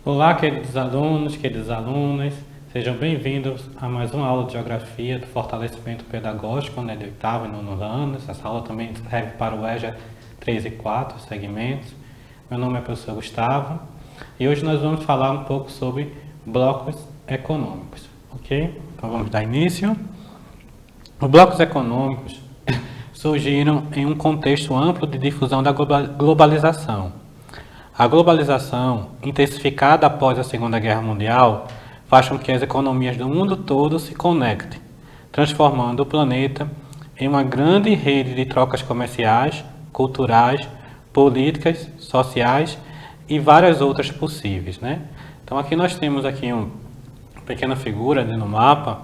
Olá, queridos alunos, queridas alunas, sejam bem-vindos a mais uma aula de Geografia do Fortalecimento Pedagógico, de oitavo e nono anos. Essa aula também serve para o EJA 3 e 4 segmentos. Meu nome é o professor Gustavo e hoje nós vamos falar um pouco sobre blocos econômicos, ok? Então vamos dar início. Os blocos econômicos surgiram em um contexto amplo de difusão da globalização. A globalização, intensificada após a Segunda Guerra Mundial, faz com que as economias do mundo todo se conectem, transformando o planeta em uma grande rede de trocas comerciais, culturais, políticas, sociais e várias outras possíveis, né? Então aqui nós temos aqui uma pequena figura no mapa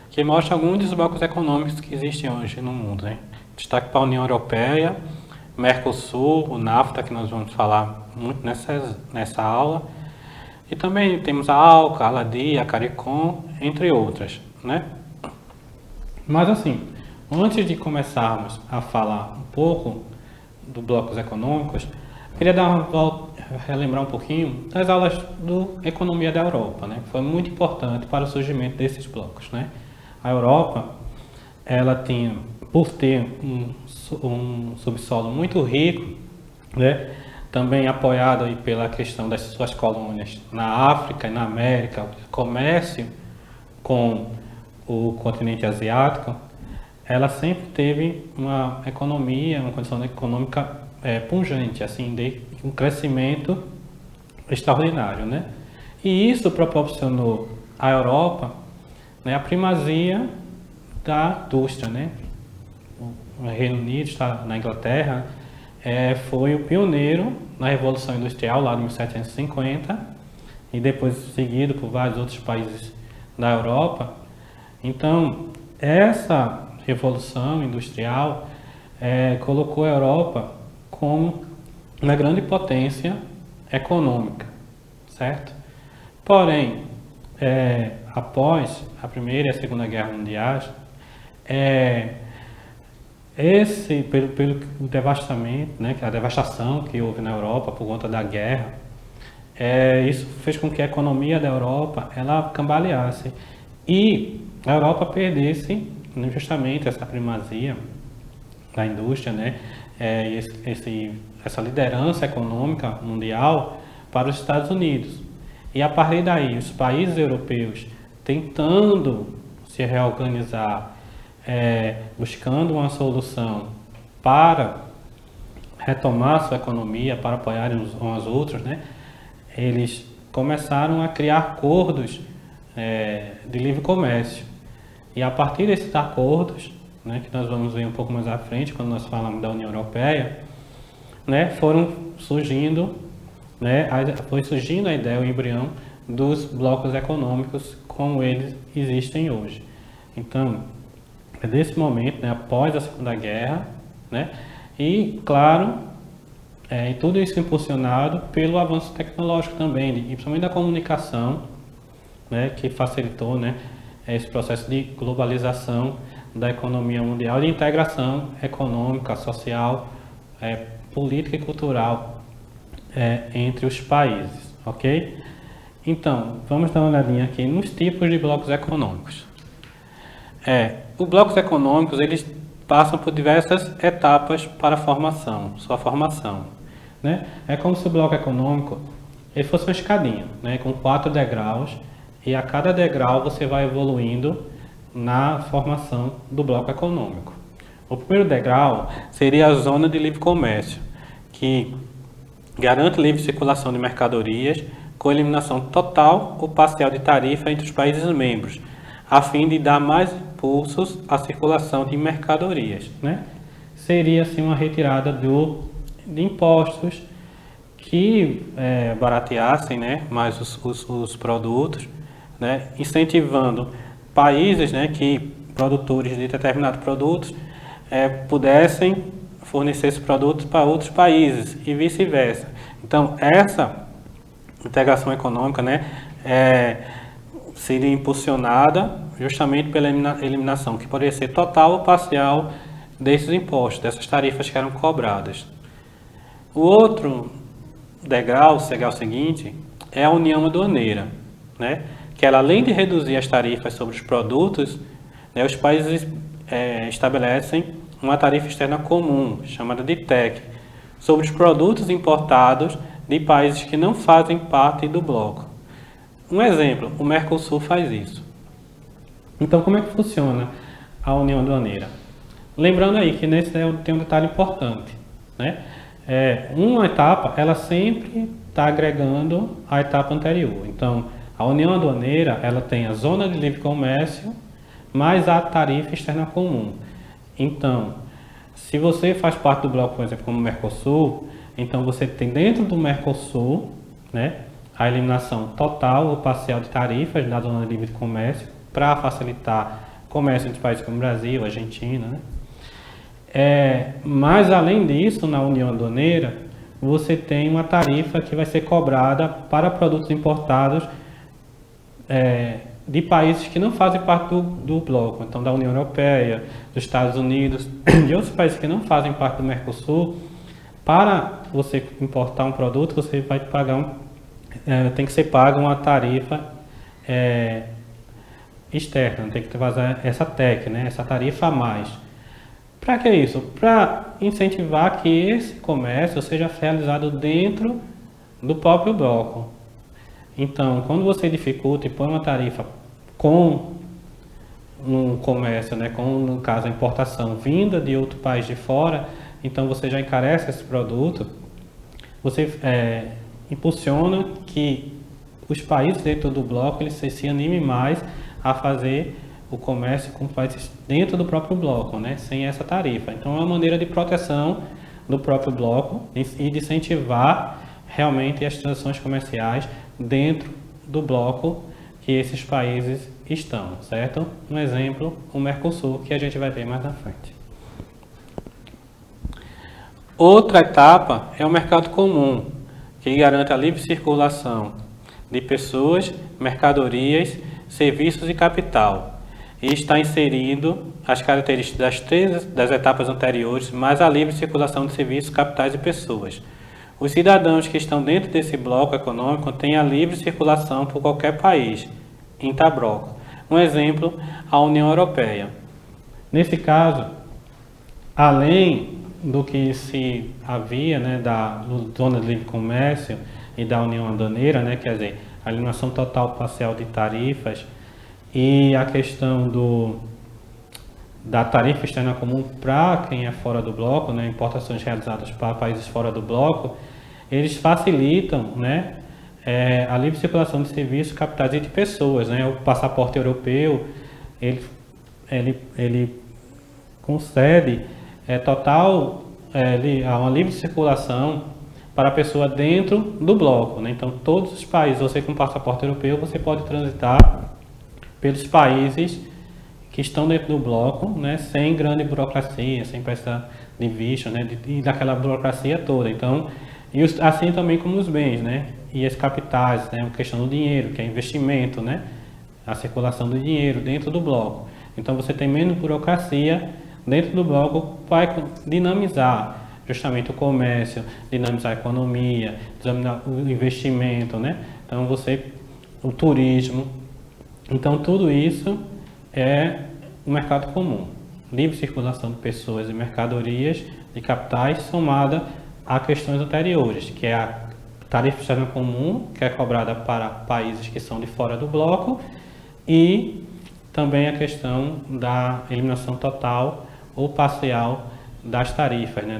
que mostra alguns dos blocos econômicos que existem hoje no mundo, né? Destaque para a União Europeia, Mercosul, o NAFTA, que nós vamos falar muito nessa aula. E também temos a ALCA, a ALADI, a CARICOM, entre outras, né? Mas assim, antes de começarmos a falar um pouco dos blocos econômicos, queria relembrar um pouquinho das aulas do Economia da Europa, né? Foi muito importante para o surgimento desses blocos, né? A Europa, ela tinha, por ter um subsolo muito rico, né, também apoiado aí pela questão das suas colônias na África e na América, o comércio com o continente asiático, ela sempre teve uma economia, uma condição econômica pungente, assim, de um crescimento extraordinário, né? E isso proporcionou à Europa, né, a primazia da indústria, né? O Reino Unido, está na Inglaterra, foi o pioneiro na Revolução Industrial lá de 1750 e depois seguido por vários outros países da Europa. Então, essa Revolução Industrial colocou a Europa como uma grande potência econômica, certo? Porém, após a Primeira e a Segunda Guerra Mundiais, pelo devastamento, né, a devastação que houve na Europa por conta da guerra, isso fez com que a economia da Europa ela cambaleasse e a Europa perdesse, né, justamente essa primazia da indústria, né, essa liderança econômica mundial para os Estados Unidos. E a partir daí, os países europeus tentando se reorganizar, buscando uma solução para retomar sua economia, para apoiar uns aos outros, né? Eles começaram a criar acordos de livre comércio. E a partir desses acordos, né, que nós vamos ver um pouco mais à frente, quando nós falamos da União Europeia, né, foi surgindo a ideia, o embrião dos blocos econômicos como eles existem hoje. Então, é desse momento, né, após a Segunda Guerra, né, e claro, e tudo isso impulsionado pelo avanço tecnológico também, e principalmente da comunicação, né, que facilitou, né, esse processo de globalização da economia mundial e de integração econômica, social, política e cultural entre os países, ok? Então, vamos dar uma olhadinha aqui nos tipos de blocos econômicos. Os blocos econômicos, eles passam por diversas etapas para sua formação, né? É como se o bloco econômico ele fosse uma escadinha, né, com 4 degraus, e a cada degrau você vai evoluindo na formação do bloco econômico. O primeiro degrau seria a zona de livre comércio, que garante livre circulação de mercadorias com eliminação total ou parcial de tarifa entre os países membros, a fim de dar mais impulsos à circulação de mercadorias, né? Seria assim uma retirada de impostos que barateassem, né, mais os produtos, né, incentivando países, né, produtores de determinados produtos pudessem fornecer esses produtos para outros países e vice-versa. Então essa integração econômica, né, seria impulsionada justamente pela eliminação, que poderia ser total ou parcial desses impostos, dessas tarifas que eram cobradas. O outro degrau seguinte, é a União Aduaneira, né? Que ela, além de reduzir as tarifas sobre os produtos, né, os países estabelecem uma tarifa externa comum, chamada de TEC, sobre os produtos importados de países que não fazem parte do bloco. Um exemplo, o Mercosul faz isso. Então, como é que funciona a União Aduaneira? Lembrando aí que nesse tem um detalhe importante, né? Uma etapa, ela sempre está agregando a etapa anterior. Então, a União Aduaneira, ela tem a Zona de Livre Comércio, mais a tarifa externa comum. Então, se você faz parte do bloco, por exemplo, como o Mercosul, então você tem dentro do Mercosul, né, a eliminação total ou parcial de tarifas da Zona de Livre Comércio para facilitar comércio entre países como Brasil, Argentina, né? Mas além disso, na União Aduaneira, você tem uma tarifa que vai ser cobrada para produtos importados de países que não fazem parte do bloco, então da União Europeia, dos Estados Unidos, de outros países que não fazem parte do Mercosul. Para você importar um produto, você vai pagar tem que ser paga uma tarifa externa, tem que fazer essa TEC, né, essa tarifa a mais. Para que isso? Para incentivar que esse comércio seja realizado dentro do próprio bloco. Então, quando você dificulta e põe uma tarifa com um comércio, né, com, no caso, a importação vinda de outro país de fora, então você já encarece esse produto, você impulsiona que os países dentro do bloco eles se animem mais a fazer o comércio com países dentro do próprio bloco, né, sem essa tarifa. Então é uma maneira de proteção do próprio bloco e de incentivar realmente as transações comerciais dentro do bloco que esses países estão, certo? Um exemplo, o Mercosul, que a gente vai ver mais na frente. Outra etapa é o mercado comum, que garante a livre circulação de pessoas, mercadorias, serviços e capital. E está inserindo as características das etapas anteriores, mais a livre circulação de serviços, capitais e pessoas. Os cidadãos que estão dentro desse bloco econômico têm a livre circulação por qualquer país, intrabloco. Um exemplo, a União Europeia. Nesse caso, além do que se havia, né, da Zona de Livre Comércio e da União Aduaneira, né, quer dizer, a eliminação total parcial de tarifas e a questão da tarifa externa comum para quem é fora do bloco, né, importações realizadas para países fora do bloco, eles facilitam, né, a livre circulação de serviços, capitais e de pessoas, né? O passaporte europeu, ele concede uma livre circulação para a pessoa dentro do bloco, né? Então, todos os países, você com passaporte europeu, você pode transitar pelos países que estão dentro do bloco, né? Sem grande burocracia, sem precisar de visto, né? E daquela burocracia toda. Então, assim também como os bens, né? E as capitais, né? A questão do dinheiro, que é investimento, né? A circulação do dinheiro dentro do bloco. Então você tem menos burocracia dentro do bloco, vai dinamizar justamente o comércio, dinamizar a economia, dinamizar o investimento, né? Então o turismo. Então tudo isso é o mercado comum. Livre circulação de pessoas e mercadorias, de capitais, somada a questões anteriores, que é a tarifa externa comum, que é cobrada para países que são de fora do bloco, e também a questão da eliminação total ou parcial das tarifas, né,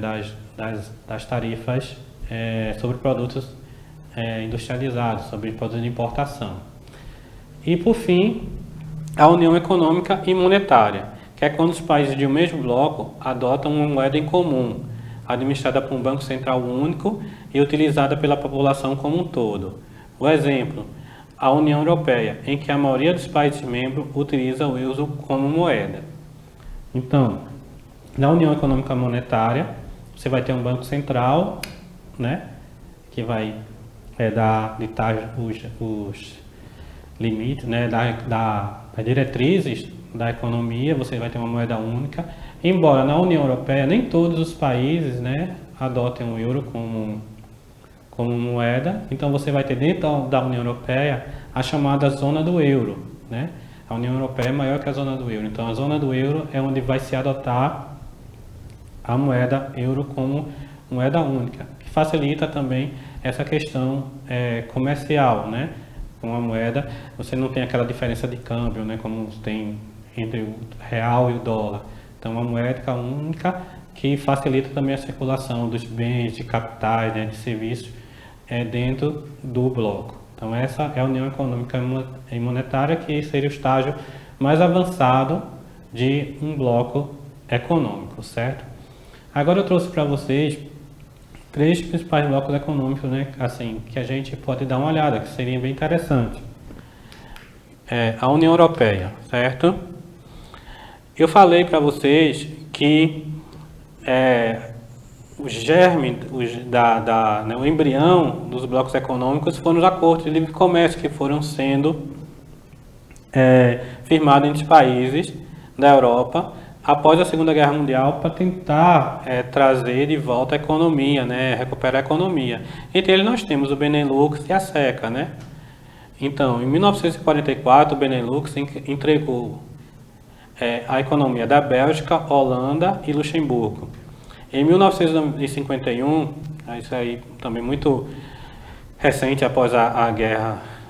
das tarifas sobre produtos industrializados, sobre produtos de importação. E, por fim, a União Econômica e Monetária, que é quando os países de um mesmo bloco adotam uma moeda em comum, administrada por um Banco Central único e utilizada pela população como um todo. O exemplo, a União Europeia, em que a maioria dos países membros utiliza o euro como moeda. Então, na União Econômica Monetária, você vai ter um Banco Central, né, que vai ditar os limites, né, das diretrizes da economia, você vai ter uma moeda única. Embora na União Europeia nem todos os países, né, adotem o euro como como moeda. Então você vai ter dentro da União Europeia a chamada zona do euro, né? A União Europeia é maior que a zona do euro. Então a zona do euro é onde vai se adotar a moeda euro como moeda única, que facilita também essa questão comercial, né? Com a moeda, você não tem aquela diferença de câmbio, né? Como tem entre o real e o dólar. Então, uma moeda única que facilita também a circulação dos bens, de capitais, né? De serviços dentro do bloco. Então, essa é a União Econômica e Monetária, que seria o estágio mais avançado de um bloco econômico, certo? Agora eu trouxe para vocês 3 principais blocos econômicos, né, assim, que a gente pode dar uma olhada, que seria bem interessante. A União Europeia, certo? Eu falei para vocês que o germe, né, o embrião dos blocos econômicos foram os acordos de livre comércio que foram sendo firmados entre os países da Europa após a Segunda Guerra Mundial para tentar trazer de volta a economia, né, recuperar a economia. Entre eles nós temos o Benelux e a SECA, né? Então, em 1944, o Benelux entregou a economia da Bélgica, Holanda e Luxemburgo. Em 1951, isso aí também muito recente após a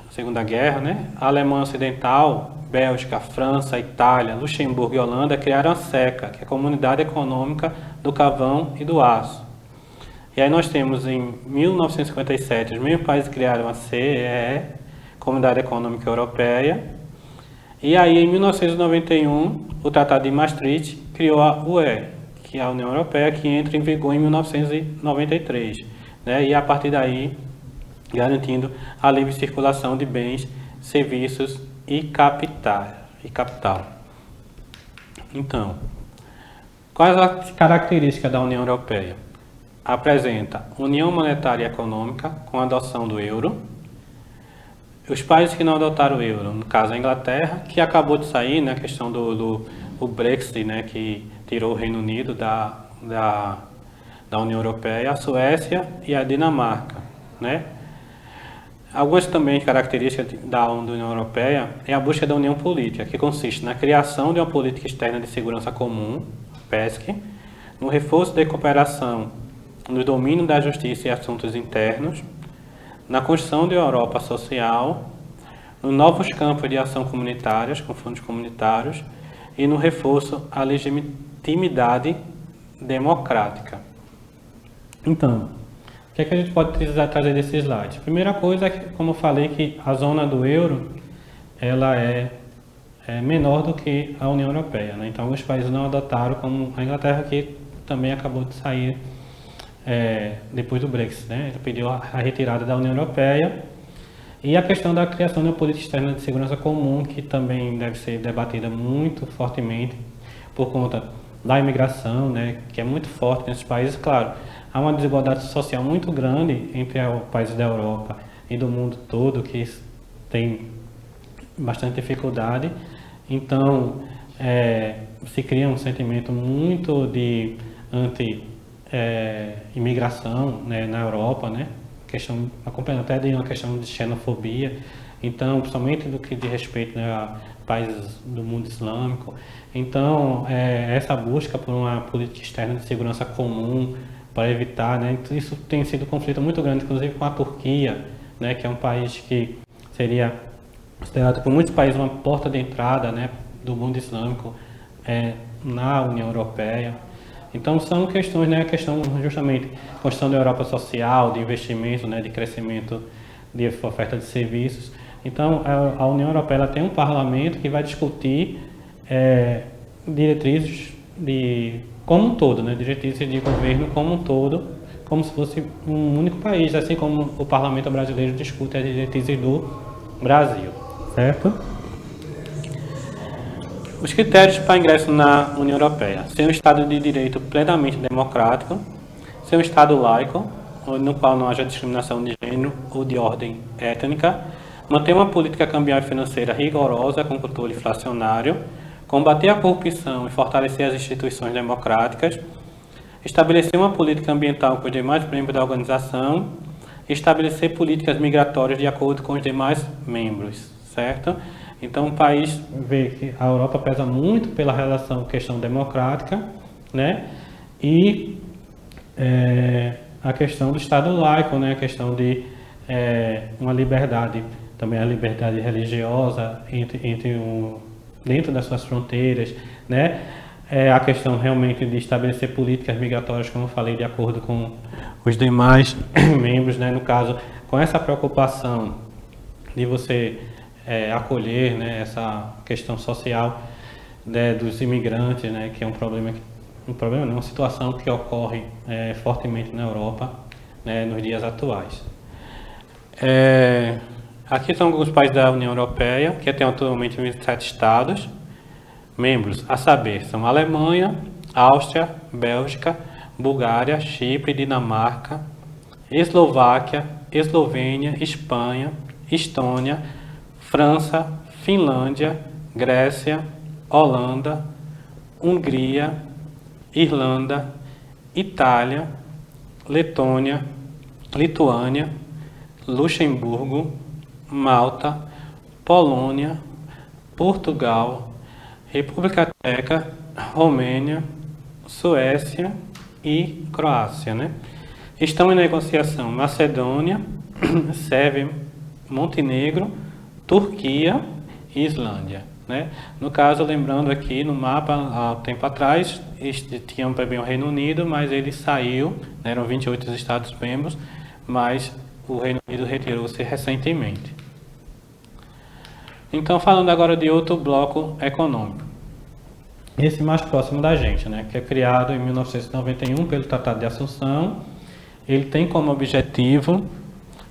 Segunda Guerra, né? A Alemanha Ocidental, Bélgica, França, Itália, Luxemburgo e Holanda criaram a SECA, que é a Comunidade Econômica do Carvão e do Aço. E aí nós temos em 1957, os mesmos países criaram a CEE, Comunidade Econômica Europeia. E aí em 1991, o Tratado de Maastricht criou a UE, que é a União Europeia, que entra em vigor em 1993. Né? E a partir daí, garantindo a livre circulação de bens, serviços e capital. Então, quais as características da União Europeia? Apresenta união monetária e econômica com a adoção do euro. Os países que não adotaram o euro, no caso a Inglaterra, que acabou de sair, né, a questão do Brexit, né, que tirou o Reino Unido da União Europeia, a Suécia e a Dinamarca, né? Algumas também características da União Europeia é a busca da união política, que consiste na criação de uma política externa de segurança comum, PESC, no reforço da cooperação no domínio da justiça e assuntos internos, na construção de uma Europa social, nos novos campos de ação comunitárias, com fundos comunitários, e no reforço à legitimidade democrática. Então, o que é que a gente pode trazer desses slides? Primeira coisa é que, como eu falei, que a zona do euro ela é menor do que a União Europeia, né? Então, alguns países não adotaram, como a Inglaterra, que também acabou de sair depois do Brexit, né? Ele pediu a retirada da União Europeia. E a questão da criação de uma política externa de segurança comum, que também deve ser debatida muito fortemente por conta da imigração, né? Que é muito forte nesses países, claro. Há uma desigualdade social muito grande entre os países da Europa e do mundo todo, que tem bastante dificuldade. Então, se cria um sentimento muito de anti-imigração, né, na Europa, né? Acompanhando até de uma questão de xenofobia. Então, principalmente do que diz respeito, né, a países do mundo islâmico. Então, essa busca por uma política externa de segurança comum, para evitar, né? Isso tem sido um conflito muito grande, inclusive com a Turquia, né? Que é um país que seria considerado por muitos países uma porta de entrada, né, do mundo islâmico na União Europeia. Então são questões, né, a questão justamente construção da Europa social, de investimento, né, de crescimento de oferta de serviços. Então a União Europeia ela tem um parlamento que vai discutir diretrizes como um todo, né, diretrizes de governo como um todo, como se fosse um único país, assim como o parlamento brasileiro discute as diretrizes do Brasil, certo? Os critérios para ingresso na União Europeia: ser um Estado de direito plenamente democrático, ser um Estado laico, no qual não haja discriminação de gênero ou de ordem étnica, manter uma política cambial e financeira rigorosa com controle inflacionário, combater a corrupção e fortalecer as instituições democráticas, estabelecer uma política ambiental com os demais membros da organização estabelecer políticas migratórias de acordo com os demais membros, certo? Então o país vê que a Europa pesa muito pela relação questão democrática, né? E a questão do Estado laico, né? A questão de uma liberdade, também a liberdade religiosa dentro das suas fronteiras, né? A questão realmente de estabelecer políticas migratórias, como eu falei, de acordo com os demais membros, né? No caso, com essa preocupação de você acolher, né, essa questão social, né, dos imigrantes, né, que é um problema não, uma situação que ocorre fortemente na Europa, né, nos dias atuais. Aqui são alguns países da União Europeia, que tem atualmente 27 estados membros, a saber, são Alemanha, Áustria, Bélgica, Bulgária, Chipre, Dinamarca, Eslováquia, Eslovênia, Espanha, Estônia, França, Finlândia, Grécia, Holanda, Hungria, Irlanda, Itália, Letônia, Lituânia, Luxemburgo, Malta, Polônia, Portugal, República Tcheca, Romênia, Suécia e Croácia, né? Estão em negociação Macedônia, Sérvia, Montenegro, Turquia e Islândia, né? No caso, lembrando aqui no mapa, há um tempo atrás, tinha também o Reino Unido, mas ele saiu, né? Eram 28 estados membros, mas o Reino Unido retirou-se recentemente. Então, falando agora de outro bloco econômico. Esse mais próximo da gente, né, que é criado em 1991 pelo Tratado de Assunção, ele tem como objetivo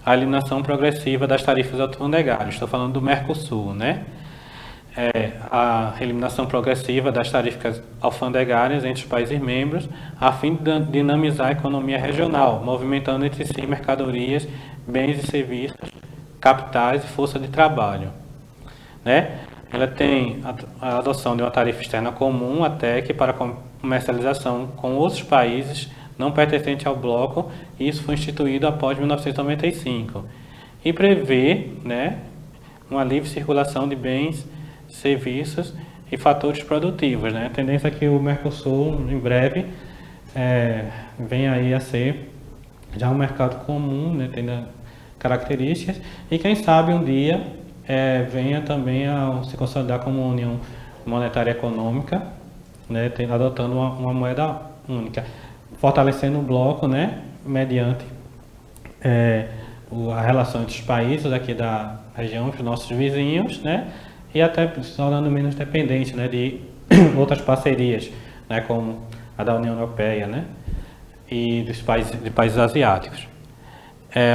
a eliminação progressiva das tarifas alfandegárias. Estou falando do Mercosul, né? A eliminação progressiva das tarifas alfandegárias entre os países membros, a fim de dinamizar a economia regional, movimentando entre si mercadorias, bens e serviços, capitais e força de trabalho, né? Ela tem a adoção de uma tarifa externa comum, a TEC, para comercialização com outros países não pertencentes ao bloco, e isso foi instituído após 1995. E prevê, né, uma livre circulação de bens, serviços e fatores produtivos, né? A tendência é que o Mercosul, em breve, venha aí a ser já um mercado comum, né, tendo características, e quem sabe um dia venha também a se consolidar como uma união monetária econômica, né, adotando uma moeda única, fortalecendo o bloco, né, mediante a relação entre os países aqui da região, os nossos vizinhos, né, e até se tornando menos dependente, né, de outras parcerias, né, como a da União Europeia, né, e de países asiáticos.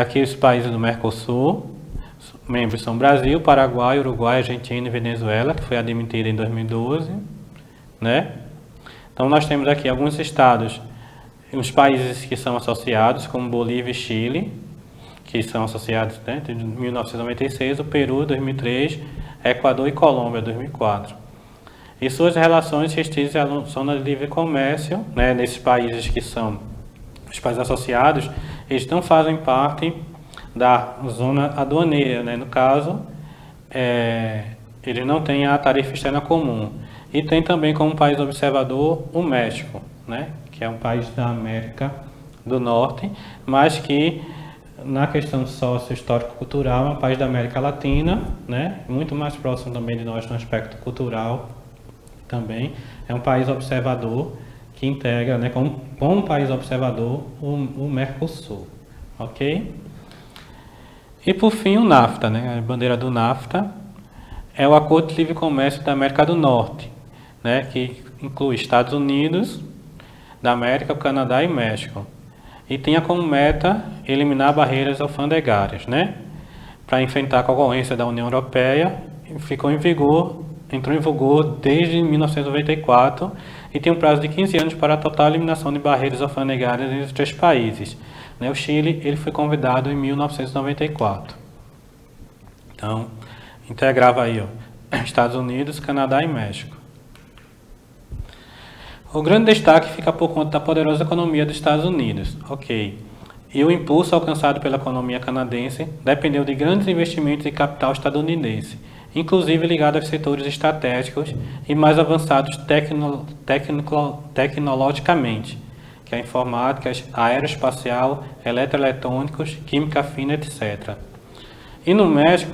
Aqui os países do Mercosul, membros são Brasil, Paraguai, Uruguai, Argentina e Venezuela, que foi admitida em 2012, né? Então nós temos aqui alguns estados, os países que são associados, como Bolívia e Chile, que são associados, né, desde 1996, o Peru, 2003, Equador e Colômbia, 2004. E suas relações restritas à zona de livre comércio, né, nesses países que são os países associados, eles não fazem parte da zona aduaneira, né? No caso, eles não têm a tarifa externa comum. E tem também como país observador o México, né? Que é um país da América do Norte, mas que na questão sócio-histórico-cultural é um país da América Latina, né? Muito mais próximo também de nós no aspecto cultural também. É um país observador que integra, né, como um país observador, o Mercosul, ok? E por fim o NAFTA, né? A bandeira do NAFTA é o Acordo de Livre Comércio da América do Norte, né? Que inclui Estados Unidos da América, o Canadá e México. E tinha como meta eliminar barreiras alfandegárias, né? Para enfrentar a concorrência da União Europeia, entrou em vigor desde 1994 e tem um prazo de 15 anos para a total eliminação de barreiras alfandegárias entre os três países. O Chile, ele foi convidado em 1994. Então, integrava aí, ó, Estados Unidos, Canadá e México. O grande destaque fica por conta da poderosa economia dos Estados Unidos, ok? e o impulso alcançado pela economia canadense dependeu de grandes investimentos de capital estadunidense, inclusive ligado aos setores estratégicos e mais avançados tecnologicamente, que é a informática, aeroespacial, eletroeletrônicos, química fina, etc. E no México,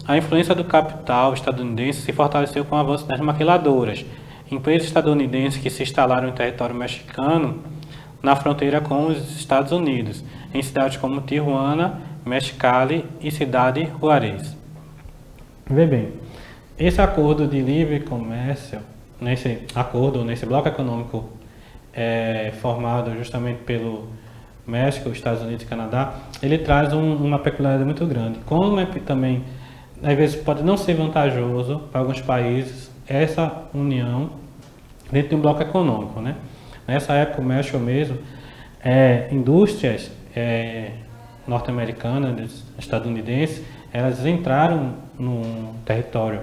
a influência do capital estadunidense se fortaleceu com o avanço das maquiladoras, empresas estadunidenses que se instalaram em território mexicano na fronteira com os Estados Unidos, em cidades como Tijuana, Mexicali e Cidade Juárez. Vê bem, esse acordo de livre comércio, nesse bloco econômico formado justamente pelo México, Estados Unidos e Canadá, ele traz uma peculiaridade muito grande. Como também, às vezes, pode não ser vantajoso para alguns países essa união dentro de um bloco econômico, né? Nessa época, o México mesmo, indústrias norte-americanas, estadunidenses, elas entraram no território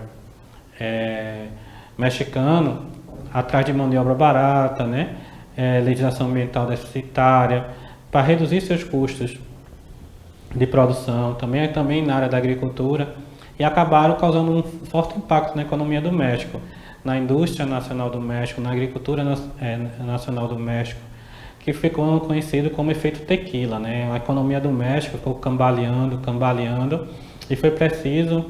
mexicano atrás de mão de obra barata, né? Legislação ambiental deficitária, para reduzir seus custos de produção, também na área da agricultura, e acabaram causando um forte impacto na economia do México, na indústria nacional do México, na agricultura nacional do México, que ficou conhecido como efeito tequila, né? A economia do México ficou cambaleando, e foi preciso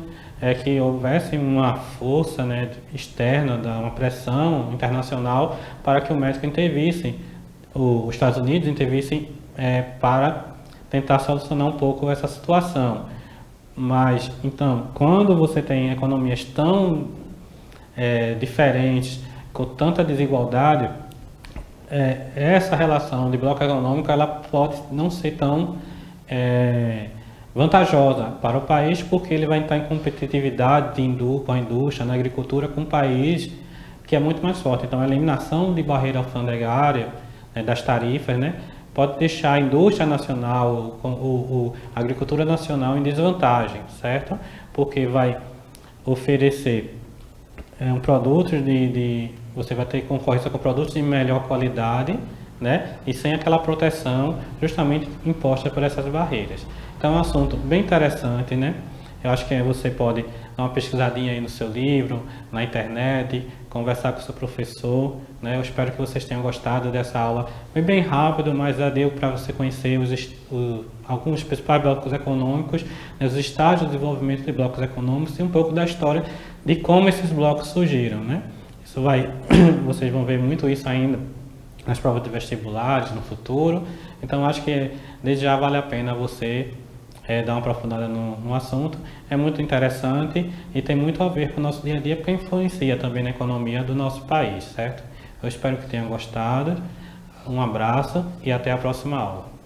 que houvesse uma força, né, externa, uma pressão internacional para que o México intervisse, os Estados Unidos intervissem para tentar solucionar um pouco essa situação. Mas, então, quando você tem economias tão diferentes, com tanta desigualdade, essa relação de bloco econômico ela pode não ser tão vantajosa para o país, porque ele vai entrar em competitividade com a indústria, na agricultura, com um país que é muito mais forte. Então, a eliminação de barreira alfandegária, das tarifas, né, pode deixar a indústria nacional, a agricultura nacional em desvantagem, certo? Porque vai oferecer produtos você vai ter concorrência com produtos de melhor qualidade, né? E sem aquela proteção justamente imposta por essas barreiras. Então é um assunto bem interessante, né? Eu acho que você pode dar uma pesquisadinha aí no seu livro, na internet, conversar com o seu professor, né? Eu espero que vocês tenham gostado dessa aula. Foi bem rápido, mas já deu para você conhecer alguns principais blocos econômicos, né? Os estágios de desenvolvimento de blocos econômicos e um pouco da história de como esses blocos surgiram, né? Vocês vão ver muito isso ainda nas provas de vestibulares no futuro. Então acho que desde já vale a pena você dar uma aprofundada no assunto. É muito interessante e tem muito a ver com o nosso dia a dia, porque influencia também na economia do nosso país, certo? Eu espero que tenham gostado. Um abraço e até a próxima aula.